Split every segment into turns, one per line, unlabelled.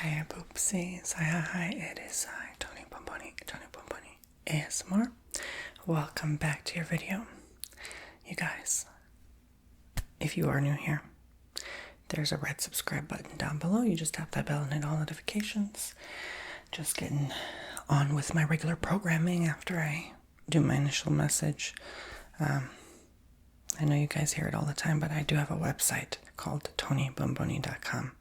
Hi, Boopsies. Hi, it is Tony Bomboni ASMR. Welcome back to your video. You guys, if you are new here, there's a red subscribe button down below. You just tap that bell and hit all notifications. Just getting on with my regular programming after I do my initial message. I know you guys hear it all the time, but I do have a website called tonybomboni.com.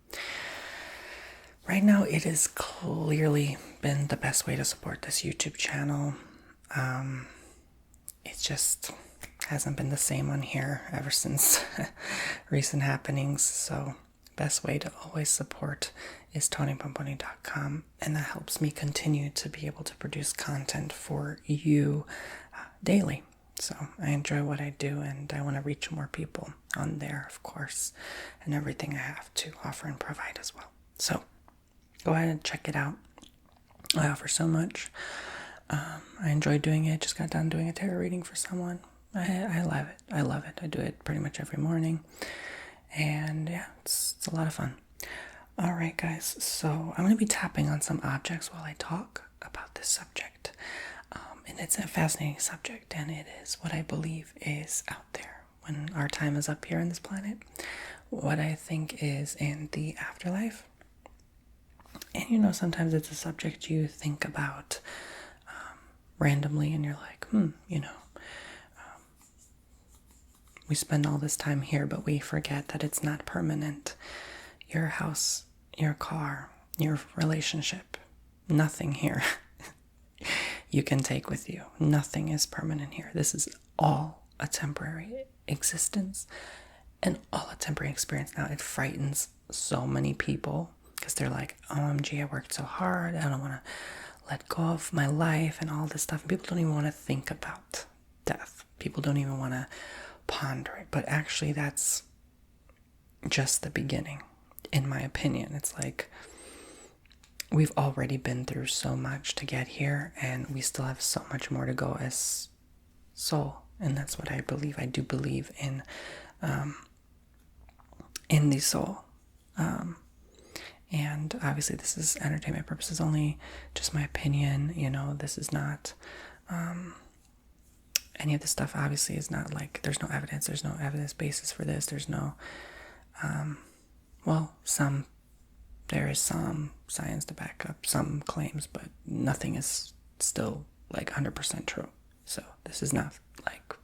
Right now, it has clearly been the best way to support this YouTube channel. It just hasn't been the same on here ever since recent happenings. So, best way to always support is tonybomboni.com, and that helps me continue to be able to produce content for you daily. So I enjoy what I do, and I want to reach more people on there, of course, and everything I have to offer and provide as well. So go ahead and check it out. I offer so much. I enjoy doing it. Just got done doing a tarot reading for someone. I love it. I love it. I do it pretty much every morning. And yeah, it's a lot of fun. All right, guys. So I'm going to be tapping on some objects while I talk about this subject. And it's a fascinating subject, and it is what I believe is out there when our time is up here on this planet. What I think is in the afterlife. And sometimes it's a subject you think about randomly, and you're like, we spend all this time here, but we forget that it's not permanent. Your house, your car, your relationship, nothing here you can take with you. Nothing is permanent here. This is all a temporary existence and all a temporary experience. Now, it frightens so many people because they're like, OMG, I worked so hard. I don't want to let go of my life and all this stuff. And people don't even want to think about death. People don't even want to ponder it. But actually, that's just the beginning, in my opinion. It's like we've already been through so much to get here, and we still have so much more to go as soul. And that's what I believe. I do believe in the soul. And obviously this is entertainment purposes only, just my opinion. This is not any of this stuff obviously is not like, there's no evidence basis for this. There's no there is some science to back up some claims, but nothing is still like 100% true. So this is not like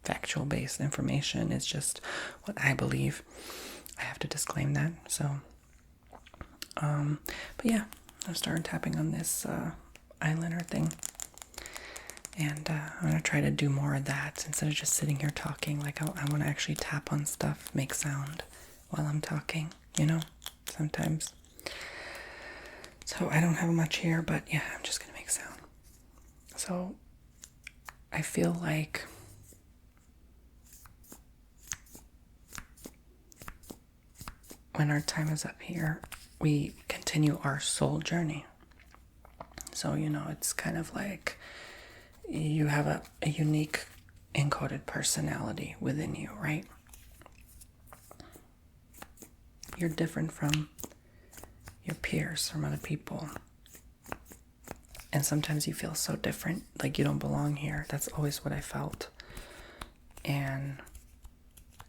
factual based information. It's just what I believe. I have to disclaim that. So, but yeah, I started tapping on this eyeliner thing, and I'm gonna try to do more of that instead of just sitting here talking. Like I want to actually tap on stuff, make sound while I'm talking. Sometimes. So I don't have much here, but yeah, I'm just gonna make sound. So I feel like when our time is up here, we continue our soul journey. So, it's kind of like you have a unique encoded personality within you, right? You're different from your peers, from other people. And sometimes you feel so different, like you don't belong here. That's always what I felt. And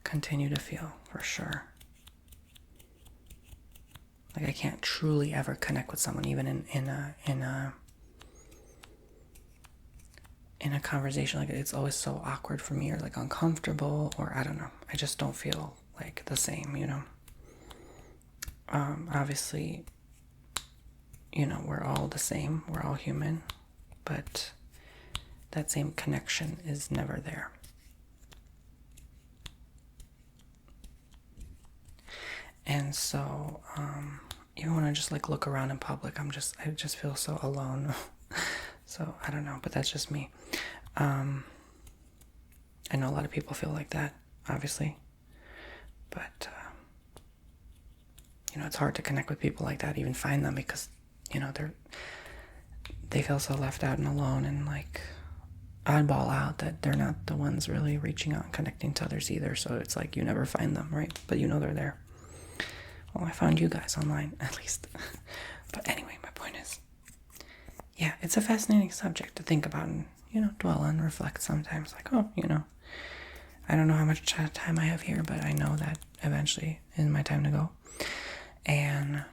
continue to feel, for sure. Like I can't truly ever connect with someone, even in a conversation. Like it's always so awkward for me, or like uncomfortable, or I don't know. I just don't feel like the same, Obviously, we're all the same. We're all human, but that same connection is never there. And so, even when I just like look around in public, I just feel so alone. So I don't know, but that's just me. I know a lot of people feel like that, obviously, but it's hard to connect with people like that, even find them, because they feel so left out and alone, and like oddball out, that they're not the ones really reaching out and connecting to others either. So it's like you never find them, right? But they're there. Well, I found you guys online, at least. But anyway, my point is, yeah, it's a fascinating subject to think about and, dwell on, reflect sometimes. Like, oh, I don't know how much time I have here, but I know that eventually is my time to go. And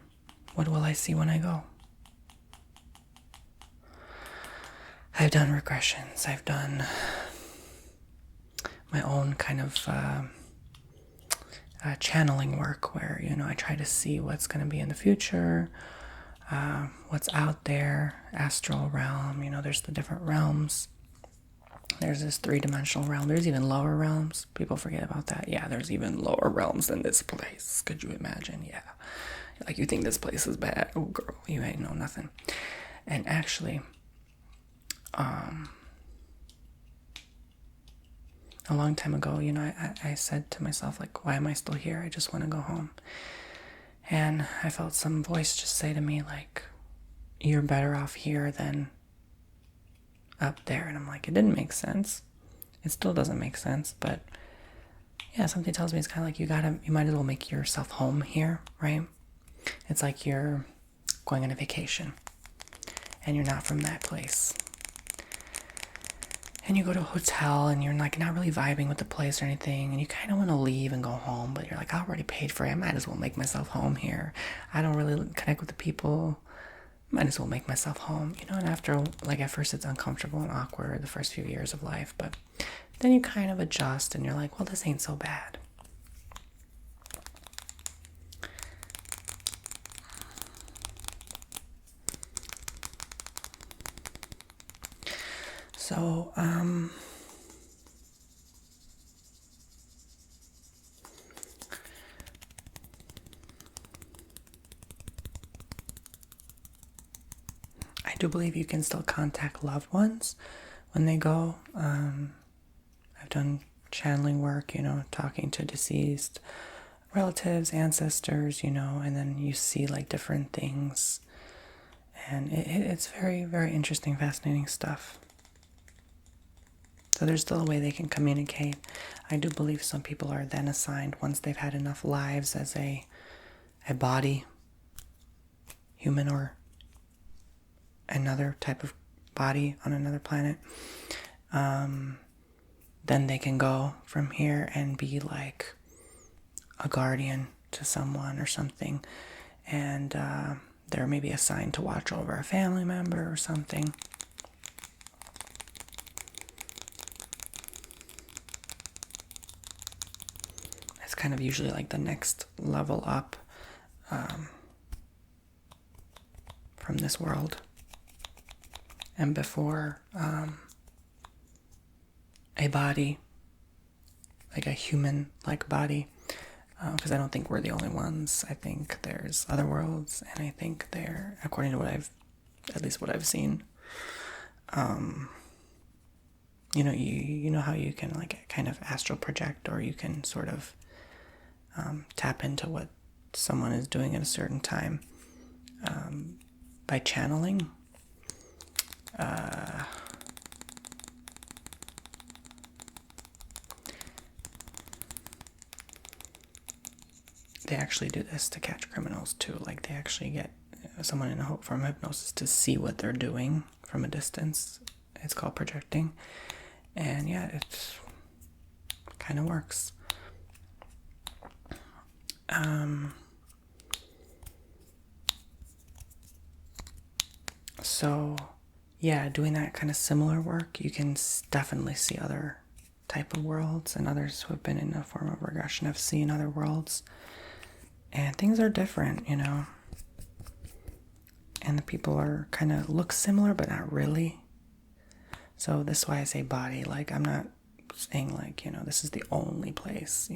what will I see when I go? I've done regressions. I've done my own kind of channeling work where, I try to see what's going to be in the future, what's out there, astral realm, there's the different realms. There's this 3-dimensional realm. There's even lower realms. People forget about that. Yeah, there's even lower realms than this place. Could you imagine? Yeah. Like, you think this place is bad. Oh, girl, you ain't know nothing. And actually, a long time ago, I said to myself, like, why am I still here? I just want to go home. And I felt some voice just say to me, like, you're better off here than up there. And I'm like, it didn't make sense. It still doesn't make sense, but yeah, something tells me it's kind of like you might as well make yourself home here, right? It's like you're going on a vacation and you're not from that place. And you go to a hotel and you're like not really vibing with the place or anything, and you kind of want to leave and go home, but you're like, I already paid for it. I might as well make myself home here. I don't really connect with the people. Might as well make myself home, and after, like, at first it's uncomfortable and awkward the first few years of life, but then you kind of adjust and you're like, well, this ain't so bad. So, I do believe you can still contact loved ones when they go. I've done channeling work, talking to deceased relatives, ancestors, and then you see like different things. And it's very, very interesting, fascinating stuff. So there's still a way they can communicate. I do believe some people are then assigned, once they've had enough lives as a body, human or another type of body on another planet, then they can go from here and be like a guardian to someone or something, and they're maybe assigned to watch over a family member or something. It's kind of usually like the next level up from this world. And before a body, like a human-like body, because I don't think we're the only ones. I think there's other worlds, and I think they're, according to at least what I've seen, you know how you can like kind of astral project, or you can sort of tap into what someone is doing at a certain time by channeling. They actually do this to catch criminals too. Like, they actually get someone in a form of hypnosis to see what they're doing from a distance. It's called projecting. And yeah, it kind of works. So yeah, doing that kind of similar work, you can definitely see other type of worlds, and others who have been in a form of regression have seen other worlds, and things are different, and the people are kind of look similar but not really. So this is why I say body. Like, I'm not saying like, this is the only place,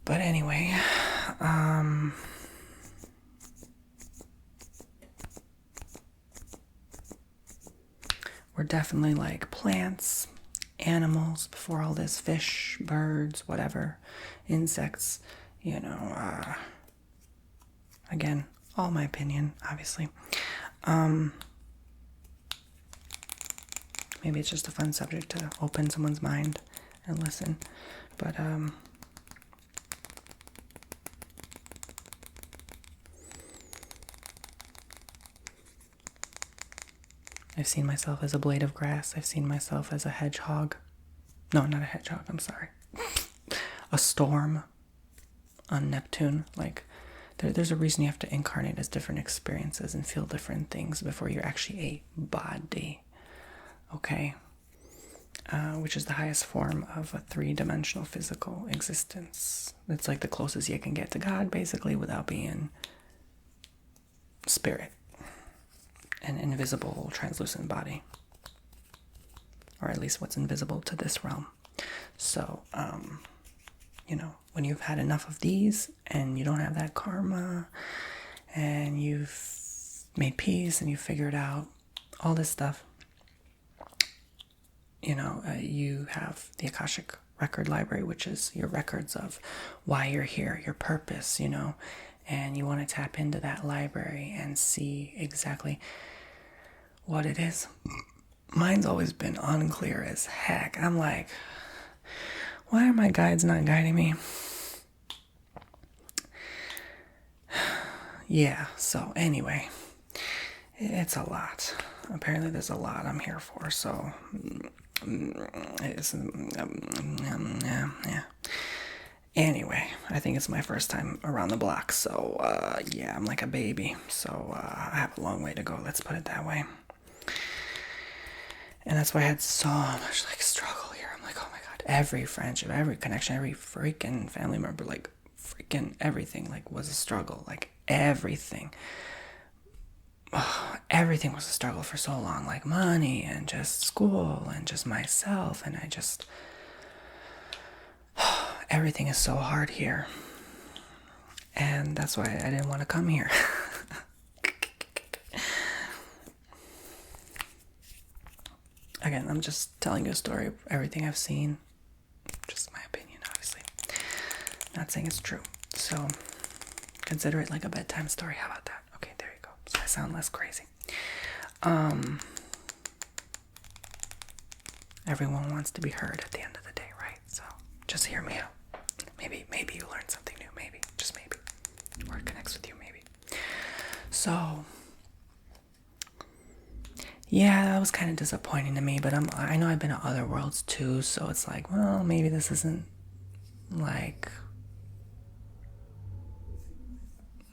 but anyway, we're definitely like plants, animals before all this, fish, birds, whatever, insects, again, all my opinion, obviously. Maybe it's just a fun subject to open someone's mind and listen, but I've seen myself as a blade of grass. I've seen myself as a hedgehog. No, not a hedgehog, I'm sorry. A storm on Neptune. Like, there's a reason you have to incarnate as different experiences and feel different things before you're actually a body. Okay? Which is the highest form of a three-dimensional physical existence. It's like the closest you can get to God, basically, without being spirit. An invisible, translucent body. Or at least what's invisible to this realm. So, when you've had enough of these and you don't have that karma and you've made peace and you've figured out all this stuff, you have the Akashic Record Library, which is your records of why you're here, your purpose, and you want to tap into that library and see exactly what it is. Mine's always been unclear as heck. I'm like, why are my guides not guiding me? Yeah, so anyway, it's a lot. Apparently there's a lot I'm here for, so yeah. Anyway, I think it's my first time around the block, so I'm like a baby, so I have a long way to go, let's put it that way. And that's why I had so much struggle here. I'm like, oh my god, every friendship, every connection, every freaking family member, freaking everything was a struggle. Everything. Everything was a struggle for so long, money and just school and just myself, and everything is so hard here. And that's why I didn't want to come here. Again, I'm just telling you a story of everything I've seen. Just my opinion, obviously. Not saying it's true. So, consider it like a bedtime story. How about that? Okay, there you go. So I sound less crazy. Everyone wants to be heard at the end of the day, right? So, just hear me out. Maybe you learn something new. Maybe. Just maybe. Or it connects with you, maybe. So... yeah, that was kind of disappointing to me, but I know I've been to other worlds too, so it's well, maybe this isn't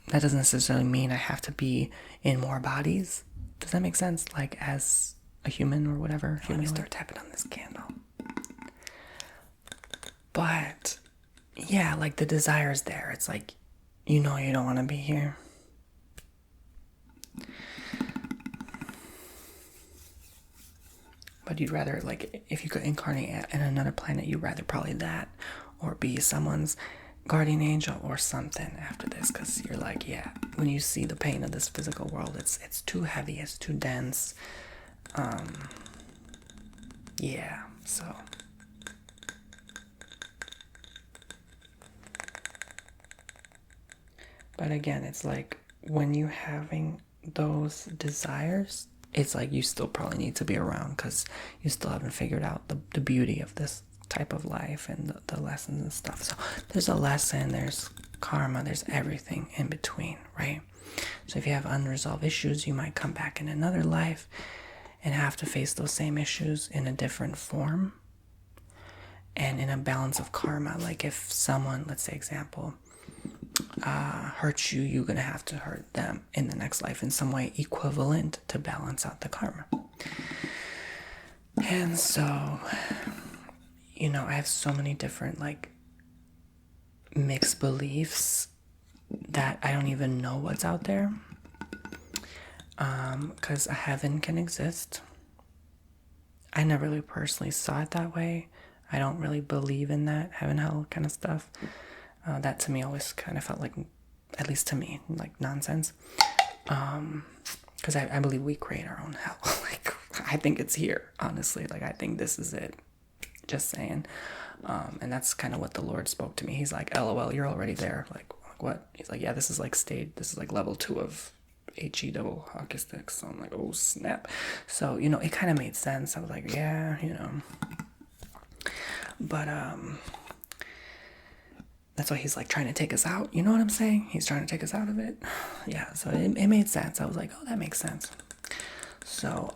that doesn't necessarily mean I have to be in more bodies. Does that make sense? As a human or whatever. Let me start tapping on this candle. But yeah, the desire's there. It's you don't want to be here. But you'd rather, if you could incarnate in another planet, you'd rather probably that or be someone's guardian angel or something after this, because you're yeah, when you see the pain of this physical world, it's too heavy, it's too dense. Yeah, so. But again, it's when you're having those desires, it's you still probably need to be around because you still haven't figured out the beauty of this type of life and the lessons and stuff. So there's a lesson, there's karma, there's everything in between, right? So if you have unresolved issues, you might come back in another life and have to face those same issues in a different form and in a balance of karma. If someone, let's say example, hurts you, you're gonna have to hurt them in the next life in some way equivalent to balance out the karma. And so, I have so many different mixed beliefs that I don't even know what's out there. Because a heaven can exist. I never really personally saw it that way. I don't really believe in that heaven, hell kind of stuff. That to me always kind of felt at least to me, nonsense. Because I believe we create our own hell. I think it's here, honestly. I think this is it. Just saying. And that's kind of what the Lord spoke to me. He's LOL, you're already there. What? He's yeah, this is this is level 2 of HE double hockey sticks. So I'm oh snap. So, it kind of made sense. I was yeah, But, that's why he's trying to take us out. You know what I'm saying? He's trying to take us out of it. Yeah, so it made sense. I was oh, that makes sense. So,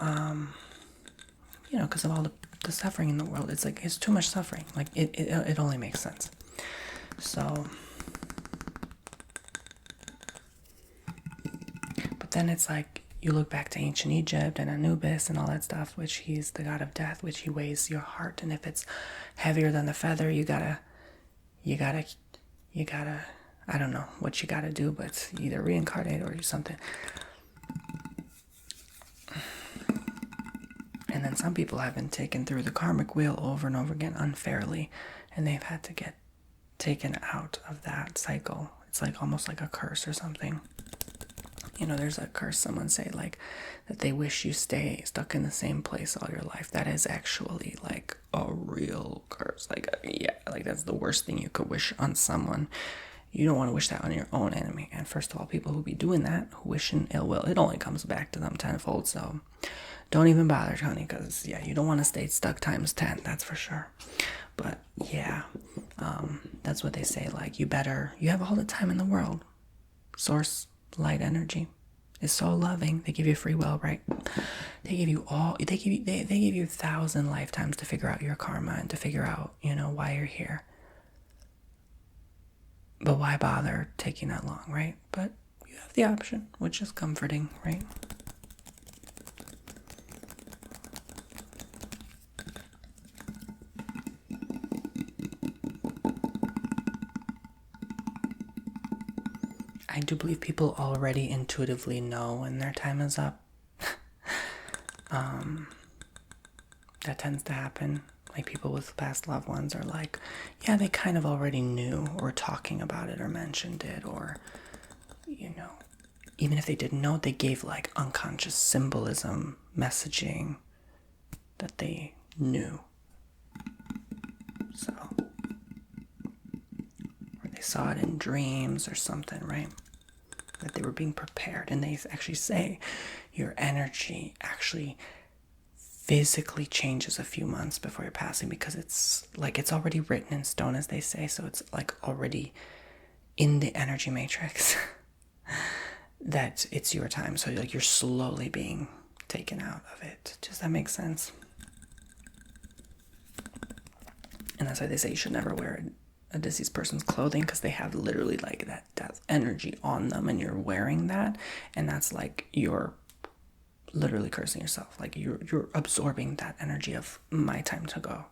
because of all the suffering in the world, it's like, it's too much suffering. Like, it only makes sense. So, but then it's like, you look back to ancient Egypt and Anubis and all that stuff, which he's the god of death, which he weighs your heart. And if it's heavier than the feather, you gotta, I don't know what you gotta do, but either reincarnate or something. And then some people have been taken through the karmic wheel over and over again unfairly, and they've had to get taken out of that cycle. It's like almost like a curse or something. There's a curse, someone say, like, that they wish you stay stuck in the same place all your life. That is actually like a real curse. Like, yeah, like that's the worst thing you could wish on someone. You don't want to wish that on your own enemy. And first of all, people who be doing that, who wishing ill will, it only comes back to them tenfold. So don't even bother, honey, because, yeah, you don't want to stay stuck times 10, that's for sure. But, yeah, that's what they say. Like, you have all the time in the world. Source, light energy is so loving. They give you free will, right? They give you 1,000 lifetimes to figure out your karma and to figure out, why you're here. But why bother taking that long, right? But you have the option, which is comforting, right? I do believe people already intuitively know when their time is up. That tends to happen. Like, people with past loved ones are like, yeah, they kind of already knew, or talking about it, or mentioned it, or, even if they didn't know, they gave like unconscious symbolism, messaging that they knew. So, or they saw it in dreams or something, right? That they were being prepared. And they actually say your energy actually physically changes a few months before you're passing, because it's already written in stone, as they say. So it's like already in the energy matrix that it's your time. So like you're slowly being taken out of it. Does that make sense? And that's why they say you should never wear a deceased person's clothing, because they have literally like that death energy on them, and you're wearing that, and that's like you're literally cursing yourself. Like you're absorbing that energy of my time to go.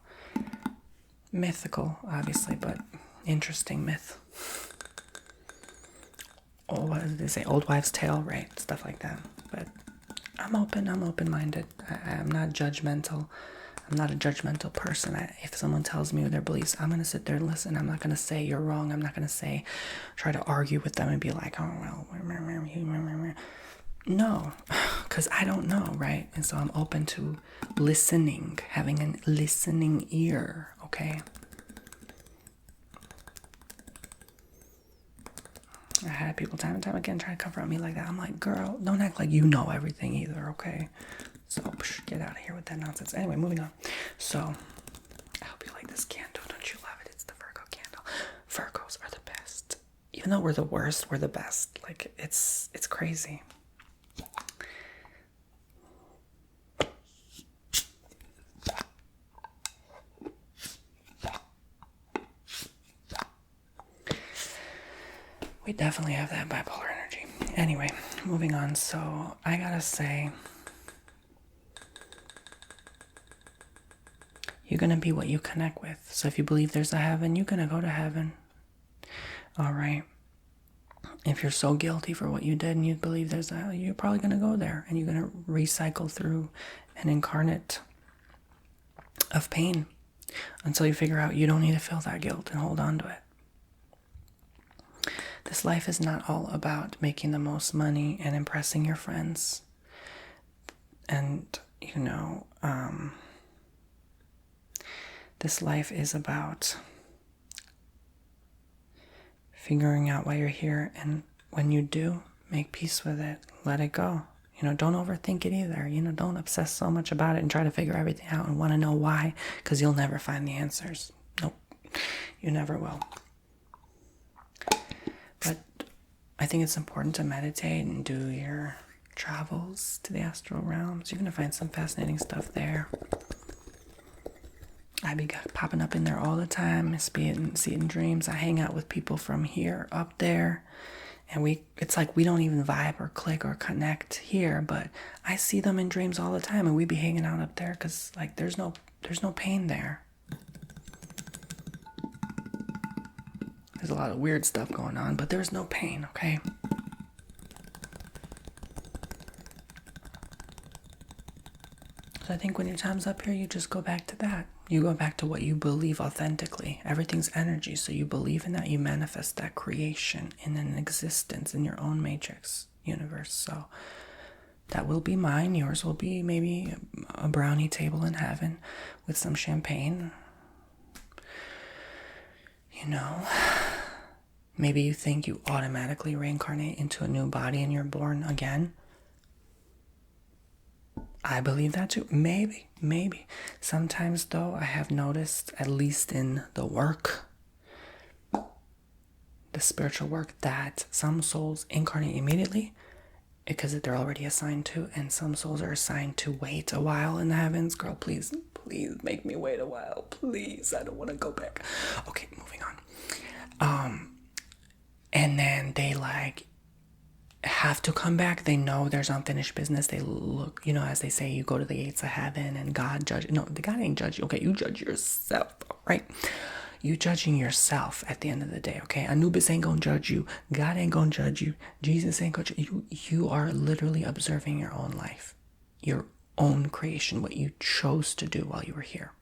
Mythical, obviously, but interesting myth. Oh, what did they say? Old wives' tale, right? Stuff like that. But I'm open-minded. I'm not judgmental. I'm not a judgmental person. If someone tells me their beliefs, I'm going to sit there and listen. I'm not going to say you're wrong. I'm not going to try to argue with them and be like, oh, well, no, because I don't know, right? And so I'm open to listening, having a listening ear, okay? I had people time and time again try to confront me like that. I'm like, girl, don't act like you know everything either, okay? So, get out of here with that nonsense. Anyway, moving on. So, I hope you like this candle. Don't you love it? It's the Virgo candle. Virgos are the best. Even though we're the worst, we're the best. Like, it's crazy. We definitely have that bipolar energy. Anyway, moving on. So, I gotta say, you're gonna be what you connect with. So if you believe there's a heaven, you're gonna go to heaven. All right. If you're so guilty for what you did and you believe there's a hell, you're probably gonna go there, and you're gonna recycle through an incarnate of pain until you figure out you don't need to feel that guilt and hold on to it. This life is not all about making the most money and impressing your friends. And, this life is about figuring out why you're here, and when you do, make peace with it. Let it go. Don't overthink it either. Don't obsess so much about it and try to figure everything out and want to know why, because you'll never find the answers. Nope. You never will. But I think it's important to meditate and do your travels to the astral realms. You're going to find some fascinating stuff there. I be popping up in there all the time. See it in dreams. I hang out with people from here up there, and it's like we don't even vibe or click or connect here, but I see them in dreams all the time, and we be hanging out up there because like there's no pain there. There's a lot of weird stuff going on, but there's no pain, okay? So I think when your time's up here, you just go back to that. You go back to what you believe authentically. Everything's energy, so you believe in that. You manifest that creation in an existence in your own matrix universe. So that will be mine. Yours will be maybe a brownie table in heaven with some champagne. You know, maybe you think you automatically reincarnate into a new body and you're born again. I believe that too. Maybe. Sometimes, though, I have noticed, at least in the work, the spiritual work, that some souls incarnate immediately because they're already assigned to, and some souls are assigned to wait a while in the heavens. Girl, please make me wait a while. Please, I don't want to go back. Okay, moving on. And then they have to come back. They know there's unfinished business. They look, as they say, you go to the gates of heaven and God judge. No, the God ain't judge you. Okay, you judge yourself, right? You judging yourself at the end of the day, okay? Anubis ain't gonna judge you. God ain't gonna judge you. Jesus ain't gonna judge you. You are literally observing your own life, your own creation, what you chose to do while you were here.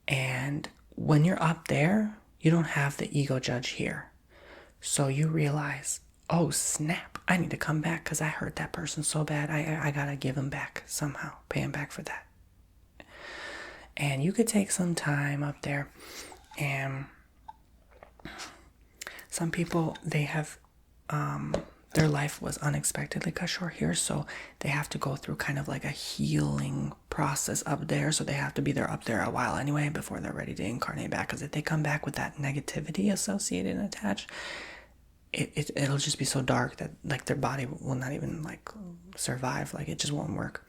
And when you're up there, you don't have the ego judge here. So you realize, oh snap, I need to come back because I hurt that person so bad. I gotta give him back somehow, pay him back for that. And you could take some time up there, and some people, they have their life was unexpectedly cut short here, so they have to go through kind of like a healing process up there. So they have to be there up there a while anyway before they're ready to incarnate back, because if they come back with that negativity associated and attached, it'll just be so dark that like their body will not even like survive. Like it just won't work.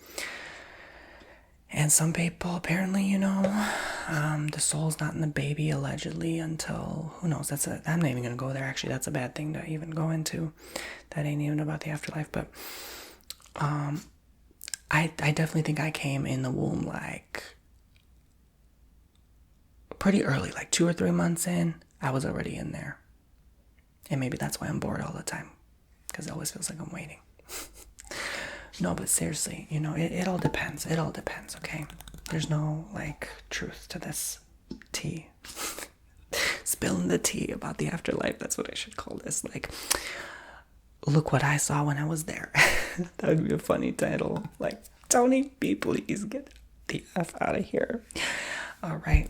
And some people apparently, the soul's not in the baby allegedly until, who knows, I'm not even gonna go there. Actually, that's a bad thing to even go into. That ain't even about the afterlife. But I definitely think I came in the womb like pretty early, like 2 or 3 months in, I was already in there. And maybe that's why I'm bored all the time, because it always feels like I'm waiting. No, but seriously, it all depends. It all depends, okay? There's no, truth to this tea. Spilling the tea about the afterlife. That's what I should call this. Look what I saw when I was there. That would be a funny title. Tony B, please get the F out of here. All right.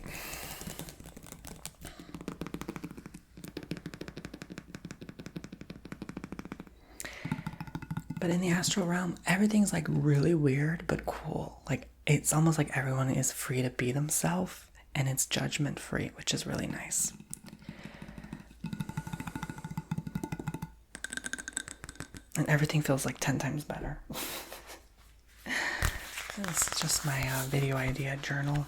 But in the astral realm, everything's really weird but cool. It's almost like everyone is free to be themselves, and it's judgment free, which is really nice. And everything feels 10 times better. This is just my video idea journal.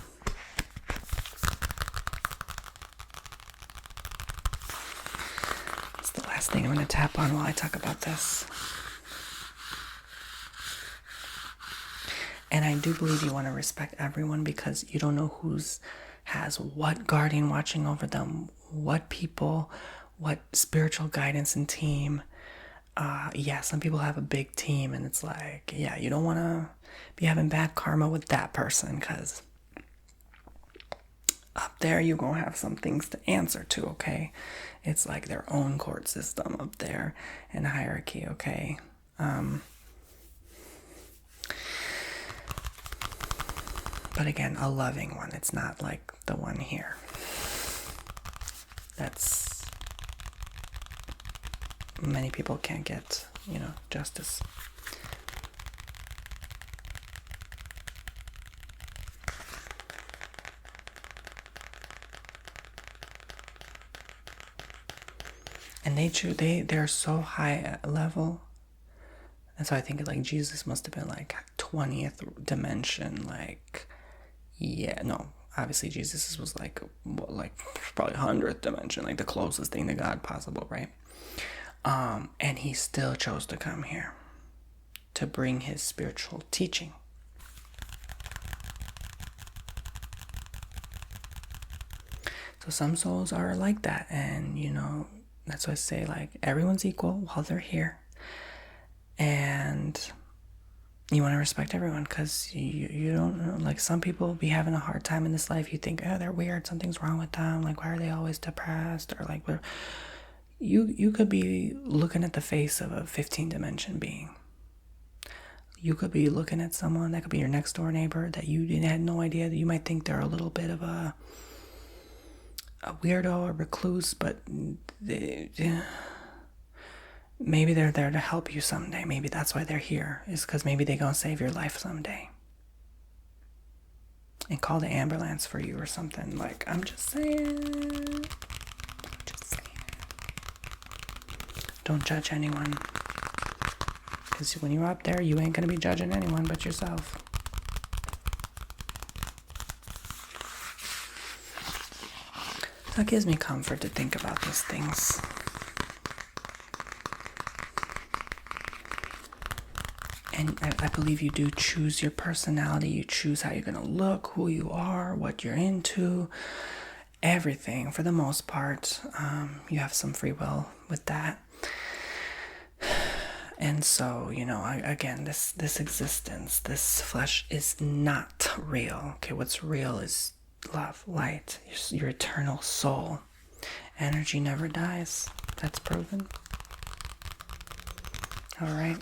It's the last thing I'm going to tap on while I talk about this. And I do believe you want to respect everyone, because you don't know who's has what guardian watching over them, what people, what spiritual guidance and team. Some people have a big team, and it's you don't want to be having bad karma with that person, because up there you're going to have some things to answer to, okay? It's their own court system up there and hierarchy, okay? But again, a loving one. It's not like the one here. That's... Many people can't get, justice. And they're so high level And so I think like Jesus must have been like 20th dimension, like, yeah, no, obviously Jesus was like probably 100th dimension, like the closest thing to God possible, right? And he still chose to come here to bring his spiritual teaching. So some souls are like that, and that's why I say like everyone's equal while they're here, and you want to respect everyone, because you don't know, like some people be having a hard time in this life. You think, oh, they're weird, something's wrong with them, like why are they always depressed, or like you could be looking at the face of a 15 dimension being. You could be looking at someone that could be your next door neighbor that you had no idea, that you might think they're a little bit of a weirdo or recluse, but maybe they're there to help you someday. Maybe that's why they're here, is because maybe they're gonna save your life someday and call the ambulance for you or something. Like, I'm just saying. Don't judge anyone, because when you're up there, you ain't gonna be judging anyone but yourself. That gives me comfort to think about these things. And I believe you do choose your personality. You choose how you're going to look, who you are, what you're into, everything. For the most part, you have some free will with that. And so, again, this existence, this flesh is not real. Okay, what's real is love, light, your eternal soul. Energy never dies. That's proven. All right.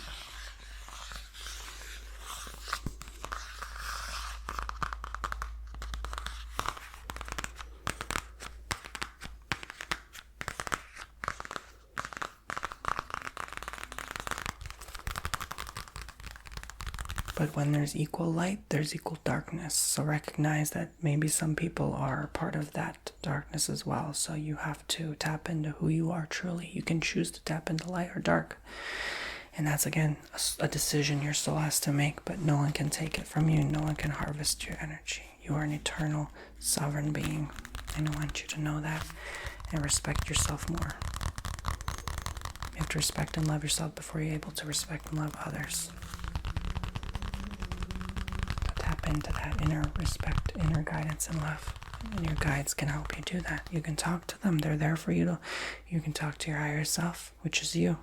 But when there's equal light, there's equal darkness. So recognize that maybe some people are part of that darkness as well. So you have to tap into who you are truly. You can choose to tap into light or dark. And that's, again, a decision your soul has to make, but no one can take it from you. No one can harvest your energy. You are an eternal, sovereign being. And I want you to know that and respect yourself more. You have to respect and love yourself before you're able to respect and love others. Into that inner respect, inner guidance and love, and your guides can help you do that. You can talk to them. They're there for you. You can talk to your higher self, which is you.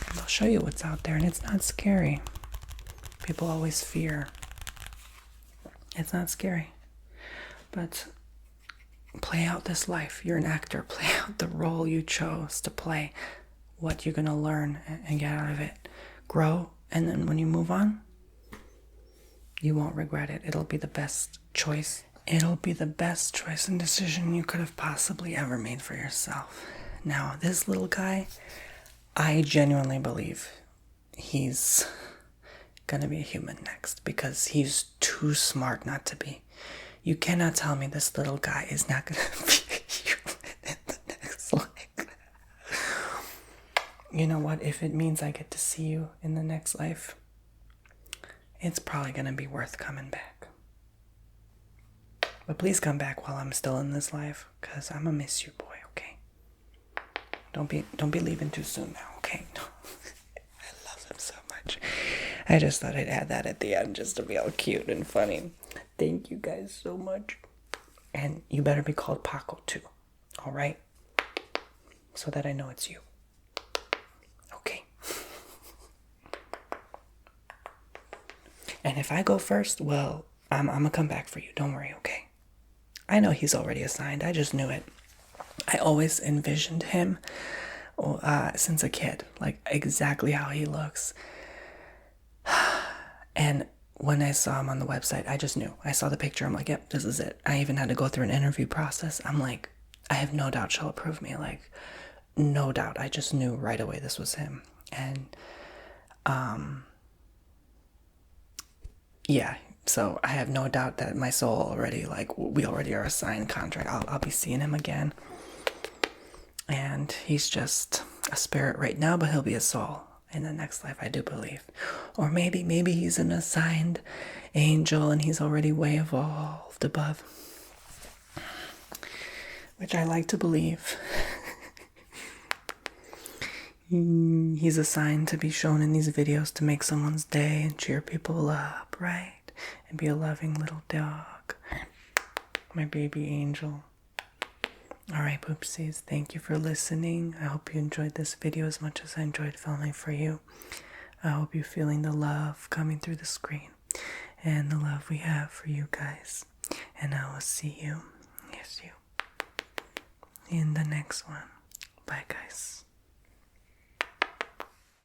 And they'll show you what's out there, and it's not scary. People always fear. It's not scary. But play out this life. You're an actor. Play out the role you chose to play. What you're going to learn and get out of it. Grow, and then when you move on, you won't regret it. It'll be the best choice. It'll be the best choice and decision you could have possibly ever made for yourself. Now, this little guy, I genuinely believe he's going to be a human next, because he's too smart not to be. You cannot tell me this little guy is not going to be a human in the next life. You know what? If it means I get to see you in the next life, it's probably going to be worth coming back. But please come back while I'm still in this life, because I'm going to miss you, boy, okay? Don't be leaving too soon now, okay? I love him so much. I just thought I'd add that at the end just to be all cute and funny. Thank you guys so much. And you better be called Paco too, all right? So that I know it's you. And if I go first, well, I'm going to come back for you. Don't worry, okay? I know he's already assigned. I just knew it. I always envisioned him since a kid, like exactly how he looks. And when I saw him on the website, I just knew. I saw the picture. I'm like, yep, this is it. I even had to go through an interview process. I'm like, I have no doubt she'll approve me. Like, no doubt. I just knew right away this was him. And, yeah, so I have no doubt that my soul already, like, we already are assigned contract. I'll be seeing him again. And he's just a spirit right now, but he'll be a soul in the next life, I do believe. Or maybe he's an assigned angel and he's already way evolved above, which I like to believe. He's assigned to be shown in these videos to make someone's day and cheer people up, right? And be a loving little dog. My baby angel. Alright, poopsies, thank you for listening. I hope you enjoyed this video as much as I enjoyed filming for you. I hope you're feeling the love coming through the screen and the love we have for you guys. And I will see you, in the next one. Bye, guys.